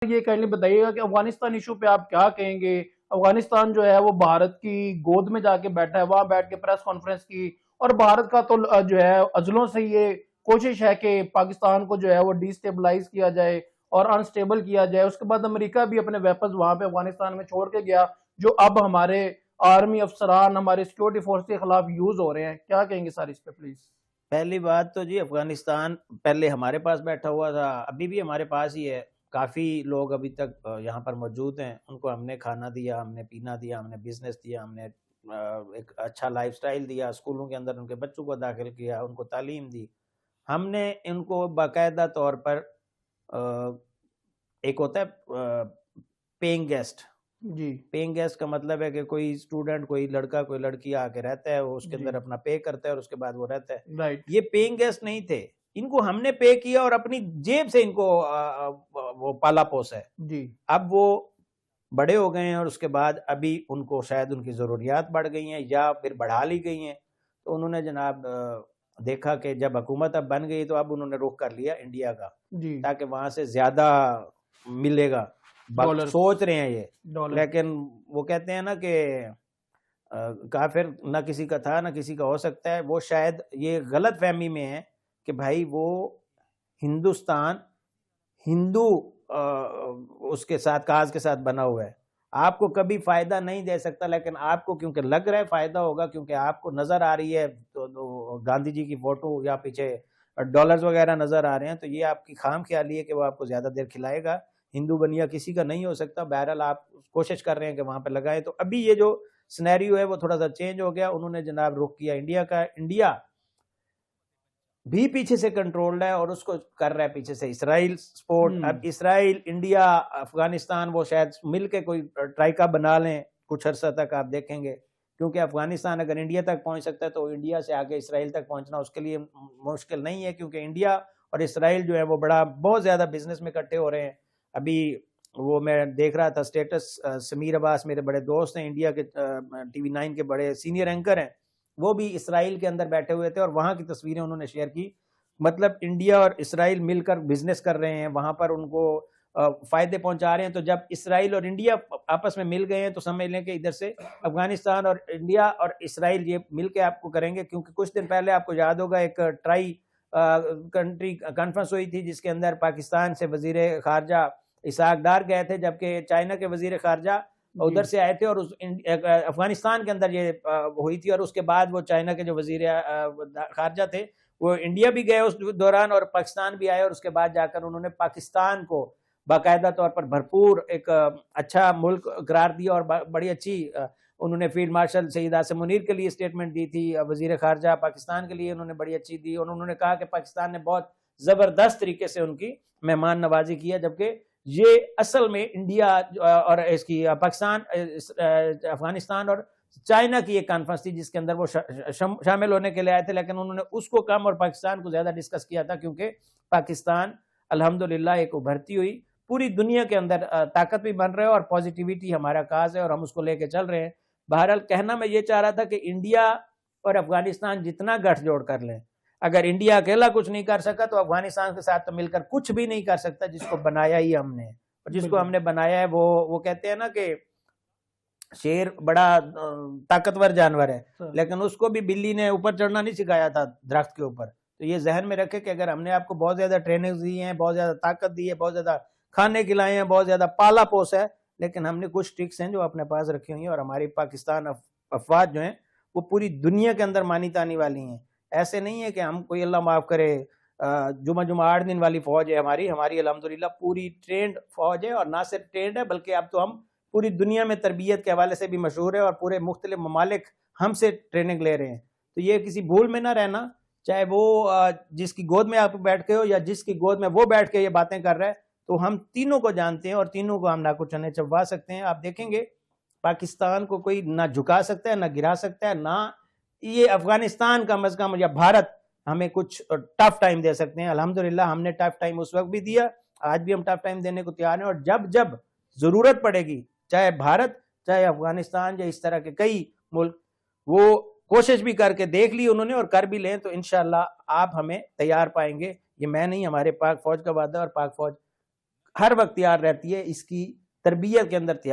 ये काइंडली बताइएगा कि अफगानिस्तान इशू पे आप क्या कहेंगे? अफगानिस्तान जो है वो भारत की गोद में जाके बैठा है, वहां बैठ के प्रेस कॉन्फ्रेंस की। और भारत का तो जो है अजलों से ये कोशिश है कि पाकिस्तान को जो है वो डिस्टेबलाइज किया जाए और अनस्टेबल किया जाए। उसके बाद अमेरिका भी अपने वेपन्स वहां पे अफगानिस्तान में छोड़ के गया, जो अब हमारे आर्मी अफसरान, हमारे सिक्योरिटी फोर्स के खिलाफ यूज हो रहे हैं। क्या कहेंगे सर इस पे प्लीज? पहली बात तो जी, अफगानिस्तान पहले हमारे पास बैठा हुआ था, अभी भी हमारे पास ही है। काफ़ी लोग अभी तक यहाँ पर मौजूद हैं। उनको हमने खाना दिया, हमने पीना दिया, हमने बिजनेस दिया, हमने एक अच्छा लाइफस्टाइल दिया, स्कूलों के अंदर उनके बच्चों को दाखिल किया, उनको तालीम दी। हमने इनको बाकायदा तौर पर एक होता है पेइंग गेस्ट। जी पेइंग गेस्ट का मतलब है कि कोई स्टूडेंट, कोई लड़का, कोई लड़की आके रहता है, वो उसके जी। अंदर अपना पे करता है और उसके बाद वो रहता है। राइट। ये पेइंग गेस्ट नहीं थे, इनको हमने पे किया और अपनी जेब से इनको वो पाला पोसा है। जी अब वो बड़े हो गए हैं और उसके बाद अभी उनको शायद उनकी ज़रूरियात बढ़ गई हैं या फिर बढ़ा ली गई हैं। तो उन्होंने जनाब देखा कि जब हुकूमत अब बन गई तो अब उन्होंने रुख कर लिया इंडिया का, जी। ताकि वहाँ से ज़्यादा मिलेगा। डॉलर। सोच रहे हैं ये, डॉलर। लेकिन वो कहते हैं ना कि काफिर ना किसी का था ना किसी का हो सकता है। वो शायद ये गलत फहमी में है कि भाई वो हिंदुस्तान हिंदू उसके साथ काज के साथ बना हुआ है, आपको कभी फायदा नहीं दे सकता। लेकिन आपको क्योंकि लग रहा है फायदा होगा, क्योंकि आपको नजर आ रही है तो गांधी जी की फोटो या पीछे डॉलर्स वगैरह नजर आ रहे हैं, तो ये आपकी खाम ख्याली है कि वो आपको ज्यादा देर खिलाएगा। हिंदू बनिया किसी का नहीं हो सकता। बहरहाल आप कोशिश कर रहे हैं कि वहां पे लगाए। तो अभी ये जो सिनेरियो है वो थोड़ा सा चेंज हो गया। उन्होंने जनाब रुख किया इंडिया का। इंडिया भी पीछे से कंट्रोल्ड है और उसको कर रहा है पीछे से इसराइल सपोर्ट। अब इसराइल, इंडिया, अफगानिस्तान वो शायद मिलके कोई ट्राइका बना लें कुछ अर्सा तक, आप देखेंगे। क्योंकि अफगानिस्तान अगर इंडिया तक पहुंच सकता है तो इंडिया से आगे इसराइल तक पहुंचना उसके लिए मुश्किल नहीं है, क्योंकि इंडिया और इसराइल जो है वो बहुत ज्यादा बिजनेस में इकट्ठे हो रहे हैं। अभी वो मैं देख रहा था स्टेटस, समीर अब्बास मेरे बड़े दोस्त हैं, इंडिया के TV9 के बड़े सीनियर एंकर हैं, वो भी इसराइल के अंदर बैठे हुए थे और वहां की तस्वीरें उन्होंने शेयर की। मतलब इंडिया और इसराइल मिलकर बिजनेस कर रहे हैं, वहां पर उनको फायदे पहुंचा रहे हैं। तो जब इसराइल और इंडिया आपस में मिल गए हैं तो समझ लें कि इधर से अफगानिस्तान और इंडिया और इसराइल ये मिलके आपको करेंगे। क्योंकि कुछ दिन पहले आपको याद होगा एक ट्राई कंट्री कॉन्फ्रेंस हुई थी, जिसके अंदर पाकिस्तान से वजीर खारजा इसहाक डार गए थे, जबकि चाइना के वजीर खारजा उधर से आए थे। और उस अफगानिस्तान के अंदर ये हुई थी। और उसके बाद वो चाइना के जो वजीर खारजा थे वो इंडिया भी गए उस दौरान और पाकिस्तान भी आए। और उसके बाद जाकर उन्होंने पाकिस्तान को बाकायदा तौर पर भरपूर एक अच्छा मुल्क करार दिया और बड़ी अच्छी उन्होंने फील्ड मार्शल सईद आसिम मुनीर के लिए स्टेटमेंट दी थी। वजीर खारजा पाकिस्तान के लिए उन्होंने बड़ी अच्छी दी और उन्होंने कहा कि पाकिस्तान ने बहुत जबरदस्त तरीके से उनकी मेहमान नवाजी किया। जबकि ये असल में इंडिया और इसकी पाकिस्तान, अफगानिस्तान और चाइना की एक कॉन्फ्रेंस थी, जिसके अंदर वो शामिल होने के लिए आए थे। लेकिन उन्होंने उसको कम और पाकिस्तान को ज्यादा डिस्कस किया था, क्योंकि पाकिस्तान अल्हम्दुलिल्लाह एक उभरती हुई पूरी दुनिया के अंदर ताकत भी बन रहा है और पॉजिटिविटी हमारा काज है और हम उसको लेके चल रहे हैं। बहरहाल कहना मैं ये चाह रहा था कि इंडिया और अफगानिस्तान जितना गठजोड़ कर लें, अगर इंडिया अकेला कुछ नहीं कर सका तो अफगानिस्तान के साथ तो मिलकर कुछ भी नहीं कर सकता, जिसको बनाया ही हमने। और जिसको बिल्कुल। हमने बनाया है वो कहते हैं ना कि शेर बड़ा ताकतवर जानवर है, लेकिन उसको भी बिल्ली ने ऊपर चढ़ना नहीं सिखाया था दरख्त के ऊपर। तो ये जहन में रखे कि अगर हमने आपको बहुत ज्यादा ट्रेनिंग दी है, बहुत ज्यादा ताकत दी है, बहुत ज्यादा खाने खिलाए हैं, बहुत ज्यादा पाला पोसा है, लेकिन हमने कुछ ट्रिक्स हैं जो अपने पास रखी हुई हैं। और हमारी पाकिस्तान अफवाज जो है वो पूरी दुनिया के अंदर मानी तानी वाली हैं। ऐसे नहीं है कि हम कोई अल्लाह माफ करे जुमा जुमा 8 दिन वाली फौज है हमारी। हमारी अल्हम्दुलिल्लाह पूरी ट्रेंड फौज है, और ना सिर्फ ट्रेंड है बल्कि अब तो हम पूरी दुनिया में तरबियत के हवाले से भी मशहूर है और पूरे मुख्तलिफ ममालिक हमसे ट्रेनिंग ले रहे हैं। तो ये किसी भूल में ना रहना, चाहे वो जिसकी गोद में आप बैठ के हो या जिसकी गोद में वो बैठ के ये बातें कर रहा है, तो हम तीनों को जानते हैं और तीनों को हम ना कुछ चने चबवा सकते हैं। आप देखेंगे पाकिस्तान को कोई ना झुका सकता है ना गिरा सकता है, ना ये अफगानिस्तान कम अज कम या भारत हमें कुछ टफ टाइम दे सकते हैं। अल्हम्दुलिल्लाह हमने टफ टाइम उस वक्त भी दिया, आज भी हम टफ टाइम देने को तैयार हैं। और जब जब जरूरत पड़ेगी, चाहे भारत चाहे अफगानिस्तान या इस तरह के कई मुल्क, वो कोशिश भी करके देख ली उन्होंने और कर भी लें, तो इंशाल्लाह आप हमें तैयार पाएंगे। ये मैं नहीं, हमारे पाक फौज का वादा और पाक फौज हर वक्त तैयार रहती है, इसकी तरबियत के अंदर तैयार